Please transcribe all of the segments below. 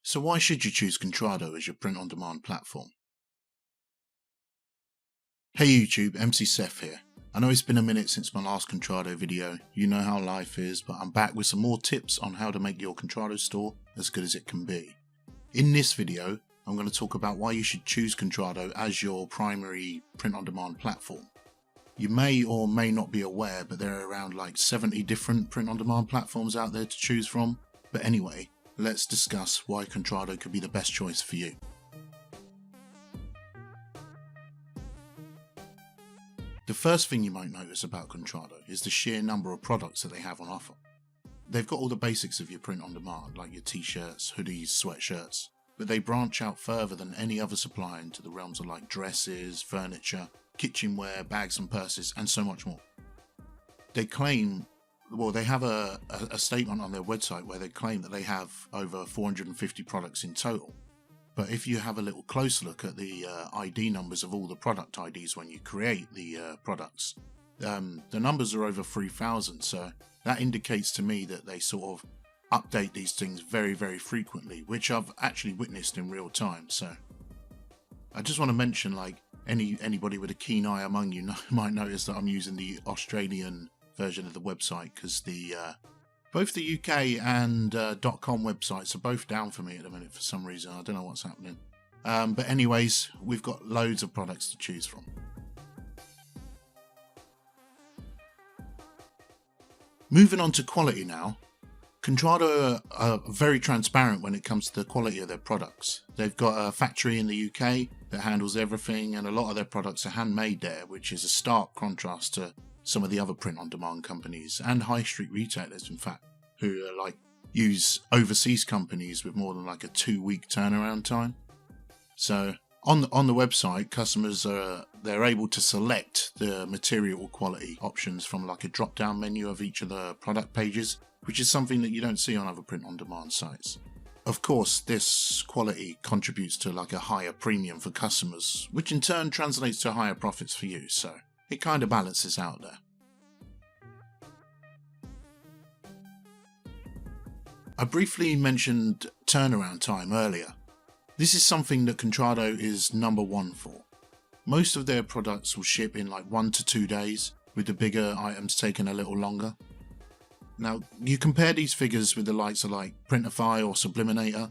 So why should you choose Contrado as your print-on-demand platform? Hey YouTube, MC Seth here. I know it's been a minute since my last Contrado video, you know how life is, but I'm back with some more tips on how to make your Contrado store as good as it can be. In this video, I'm going to talk about why you should choose Contrado as your primary print-on-demand platform. You may or may not be aware, but there are around like 70 different print-on-demand platforms out there to choose from. But anyway, let's discuss why Contrado could be the best choice for you. The first thing you might notice about Contrado is the sheer number of products that they have on offer. They've got all the basics of your print-on-demand, like your t-shirts, hoodies, sweatshirts, but they branch out further than any other supplier into the realms of like dresses, furniture, kitchenware, bags and purses, and so much more. They claim, well, they have a statement on their website where they claim that they have over 450 products in total. But if you have a little closer look at the ID numbers of all the product IDs when you create the products, the numbers are over 3,000. So that indicates to me that they sort of update these things very, very frequently, which I've actually witnessed in real time. So I just want to mention, like, anybody with a keen eye among you might notice that I'm using the Australian version of the website because both the UK and .com websites are both down for me at the minute for some reason. I don't know what's happening. But anyways, we've got loads of products to choose from. Moving on to quality now. Contrado are very transparent when it comes to the quality of their products. They've got a factory in the UK that handles everything, and a lot of their products are handmade there, which is a stark contrast to some of the other print-on-demand companies and high street retailers, in fact, who are like use overseas companies with more than like a 2-week turnaround time. So on the website, customers they're able to select the material quality options from like a drop-down menu of each of the product pages, which is something that you don't see on other print-on-demand sites. Of course, this quality contributes to like a higher premium for customers, which in turn translates to higher profits for you, so it kind of balances out there. I briefly mentioned turnaround time earlier. This is something that Contrado is number one for. Most of their products will ship in like 1 to 2 days, with the bigger items taking a little longer. Now, you compare these figures with the likes of like Printify or Subliminator.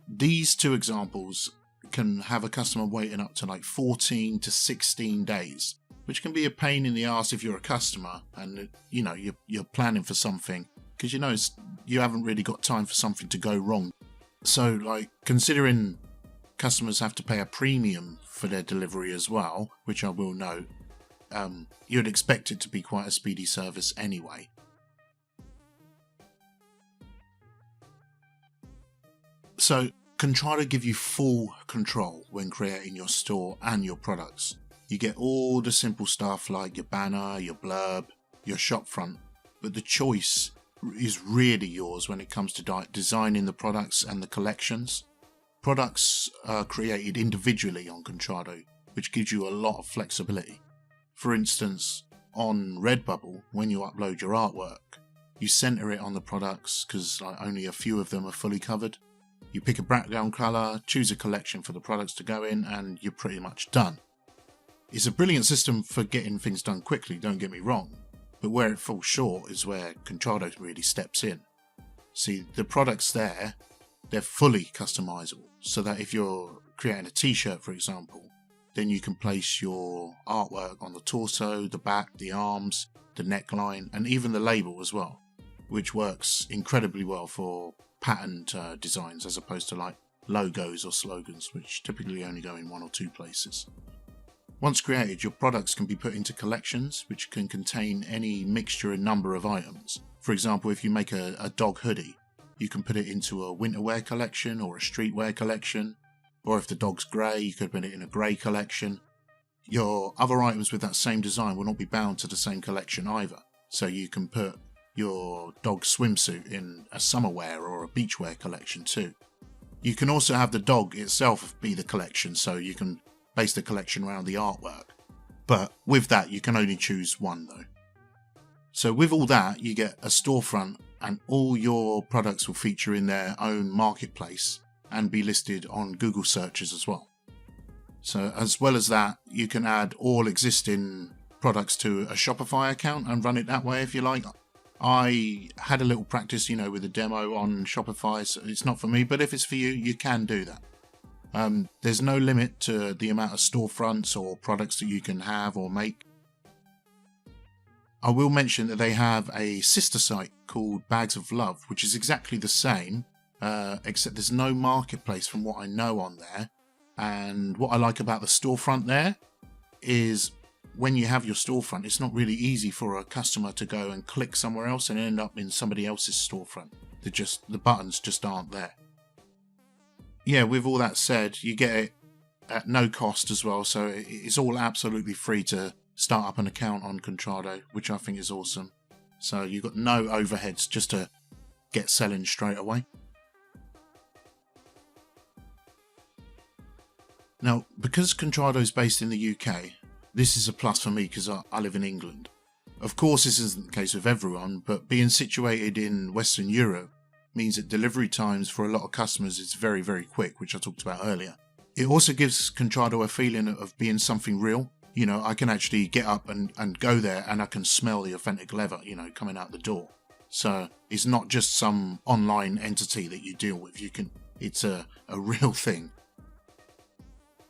These two examples can have a customer waiting up to like 14 to 16 days, which can be a pain in the ass if you're a customer and you know you're planning for something, because you know you haven't really got time for something to go wrong. So like, considering customers have to pay a premium for their delivery as well, which I will note, you'd expect it to be quite a speedy service anyway. So Contrado give you full control when creating your store and your products. You get all the simple stuff like your banner, your blurb, your shop front, but the choice is really yours when it comes to designing the products and the collections. Products are created individually on Contrado, which gives you a lot of flexibility. For instance, on RedBubble, when you upload your artwork, you center it on the products because like, only a few of them are fully covered. You pick a background colour, choose a collection for the products to go in, and you're pretty much done. It's a brilliant system for getting things done quickly, don't get me wrong, but where it falls short is where Contrado really steps in. See, the products there, they're fully customisable, so that if you're creating a t-shirt, for example, then you can place your artwork on the torso, the back, the arms, the neckline, and even the label as well, which works incredibly well for patterned designs as opposed to like logos or slogans, which typically only go in 1 or 2 places. Once created, your products can be put into collections which can contain any mixture and number of items. For example, if you make a dog hoodie, you can put it into a winter wear collection or a streetwear collection, or if the dog's grey, you could put it in a grey collection. Your other items with that same design will not be bound to the same collection either, so you can put your dog swimsuit in a summer wear or a beach wear collection too. You can also have the dog itself be the collection, so you can base the collection around the artwork. But with that, you can only choose one though. So with all that, you get a storefront and all your products will feature in their own marketplace and be listed on Google searches as well. So as well as that, you can add all existing products to a Shopify account and run it that way if you like. I had a little practice, with a demo on Shopify, so it's not for me, but if it's for you, you can do that. There's no limit to the amount of storefronts or products that you can have or make. I will mention that they have a sister site called Bags of Love, which is exactly the same, except there's no marketplace from what I know on there. And what I like about the storefront there is when you have your storefront, it's not really easy for a customer to go and click somewhere else and end up in somebody else's storefront. The buttons just aren't there. Yeah, with all that said, you get it at no cost as well, so it's all absolutely free to start up an account on Contrado, which I think is awesome. So you've got no overheads just to get selling straight away. Now, because Contrado is based in the UK, this is a plus for me because I live in England. Of course, this isn't the case with everyone, but being situated in Western Europe means that delivery times for a lot of customers is very, very quick, which I talked about earlier. It also gives Contrado a feeling of being something real. I can actually get up and go there and I can smell the authentic leather, coming out the door. So it's not just some online entity that you deal with. It's a real thing.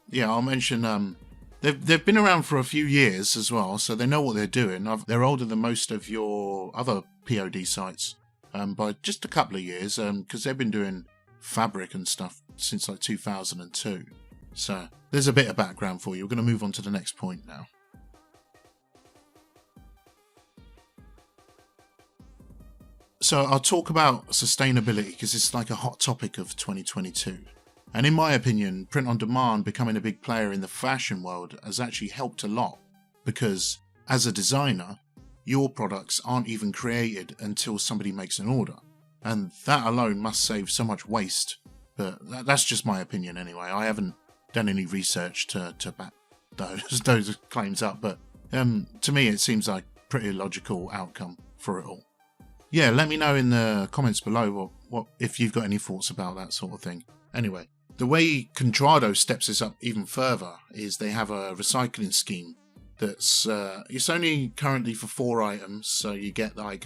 Yeah, I'll mention they've been around for a few years as well, so they know what they're doing. They're older than most of your other POD sites by just a couple of years, because they've been doing fabric and stuff since like 2002. So there's a bit of background for you. We're going to move on to the next point now. So I'll talk about sustainability because it's like a hot topic of 2022. And in my opinion, print on demand becoming a big player in the fashion world has actually helped a lot, because as a designer, your products aren't even created until somebody makes an order. And that alone must save so much waste. But that's just my opinion anyway. I haven't done any research to back those claims up, but to me it seems like a pretty logical outcome for it all. Yeah, let me know in the comments below what if you've got any thoughts about that sort of thing. Anyway, the way Contrado steps this up even further is they have a recycling scheme that's it's only currently for 4 items, so you get like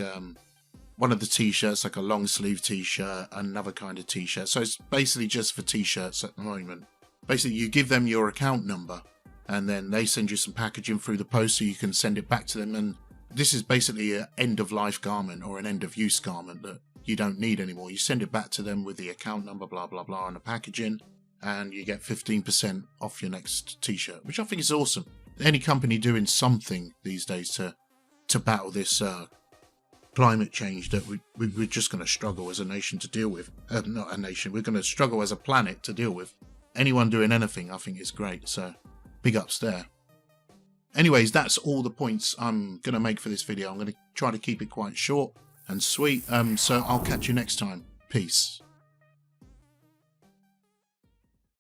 one of the t-shirts, like a long sleeve t-shirt, another kind of t-shirt. So it's basically just for t-shirts at the moment. Basically, you give them your account number and then they send you some packaging through the post so you can send it back to them. And this is basically an end-of-life garment or an end-of-use garment that you don't need anymore. You send it back to them with the account number, blah, blah, blah, and the packaging, and you get 15% off your next t-shirt, which I think is awesome. Any company doing something these days to battle this climate change that we're just going to struggle as a nation to deal with. Not a nation, we're going to struggle as a planet to deal with. Anyone doing anything, I think is great, so big ups there. Anyways, that's all the points I'm going to make for this video. I'm going to try to keep it quite short and sweet, so I'll catch you next time. Peace.